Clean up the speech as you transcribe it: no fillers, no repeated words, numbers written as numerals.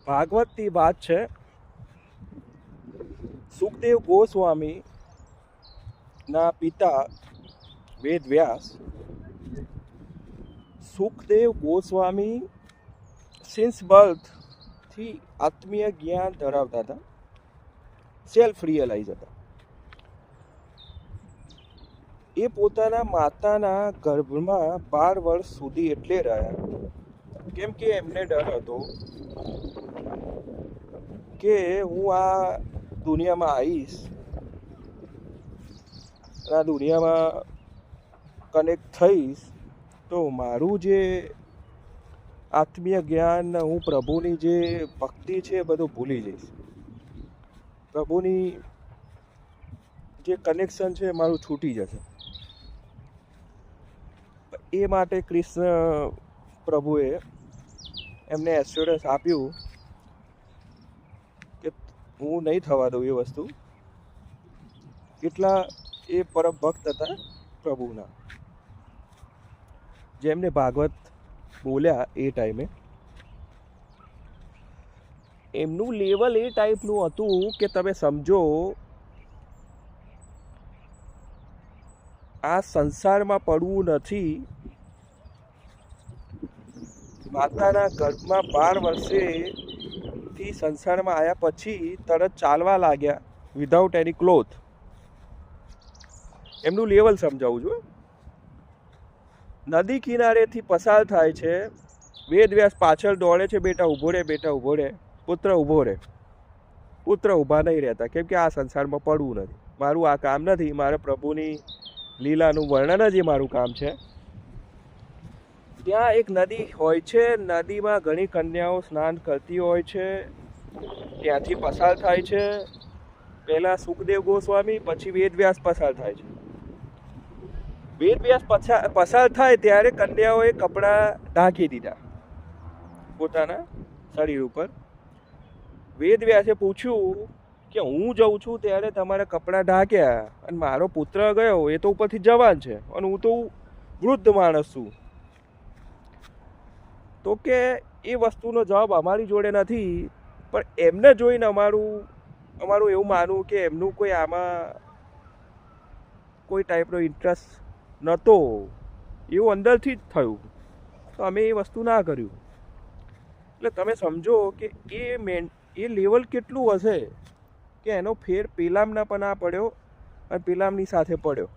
ભાગવતની વાત છે. સુખદેવ ગોસ્વામી ના પિતા વેદ વ્યાસ. સુખદેવ ગોસ્વામી સિન્સ બર્થ થી આત્મીય જ્ઞાન ધરાવતા હતા, સેલ્ફ રિયલાઇઝ હતા. એ પોતાના માતાના ગર્ભમાં 12 વર્ષ સુધી એટલે રહ્યા કેમ કે એમને ડર હતો કે હું આ દુનિયામાં આવીશ, આ દુનિયામાં કનેક્ટ થઈશ તો મારું જે આત્મીય જ્ઞાન, હું પ્રભુની જે ભક્તિ છે એ બધું ભૂલી જઈશ. પ્રભુની જે કનેક્શન છે મારું છૂટી જશે. એ માટે કૃષ્ણ પ્રભુએ એમને એશ્યોરન્સ આપ્યું કે હું નહીં થવા દઉં એ વસ્તુ. એટલા એ પરમ ભક્ત હતા પ્રભુના, જેમને ભાગવત બોલ્યા એ ટાઈમે. એમનું લેવલ એ ટાઈપનું હતું કે તમે સમજો આ સંસારમાં પડવું નથી. માતાના ગર્ભમાં 12 વર્ષેથી સંસારમાં આવ્યા પછી તરત ચાલવા લાગ્યા વિધાઉટ એની ક્લોથ. એમનું લેવલ સમજાવું છું. નદી કિનારેથી પસાર થાય છે. વેદ વ્યાસ પાછળ દોડે છે, બેટા ઊભો રહે, બેટા ઊભો રહે, પુત્ર ઊભો રહે. પુત્ર ઊભા નહીં રહેતા કેમ કે આ સંસારમાં પડવું નથી, મારું આ કામ નથી, મારે પ્રભુની લીલાનું વર્ણન જ એ મારું કામ છે. ત્યાં એક નદી હોય છે, નદીમાં ઘણી કન્યાઓ સ્નાન કરતી હોય છે. ત્યાંથી પસાર થાય છે. પહેલા સુખદેવ ગોસ્વામી, પછી વેદ વ્યાસ પસાર થાય છે. વેદ વ્યાસ પસાર થાય ત્યારે કન્યાઓએ કપડાં ઢાંકી દીધા પોતાના શરીર ઉપર. વેદ વ્યાસે પૂછ્યું કે હું જઉં છું ત્યારે તમારે કપડાં ઢાંક્યા અને મારો પુત્ર ગયો એ તો ઉપરથી જવાન છે અને હું તો વૃદ્ધ માણસ છું. તો કે એ વસ્તુનો જવાબ અમારી જોડે નથી, પણ એમને જોઈને અમારું એવું માનવું કે એમનું કોઈ આમાં કોઈ ટાઈપનો ઇન્ટરેસ્ટ નહોતો, એવું અંદરથી જ થયું, તો અમે એ વસ્તુ ના કર્યું. એટલે તમે સમજો કે એ લેવલ કેટલું હશે કે એનો ફેર પેલામના પણ આ પડ્યો અને પેલામની સાથે પડ્યો.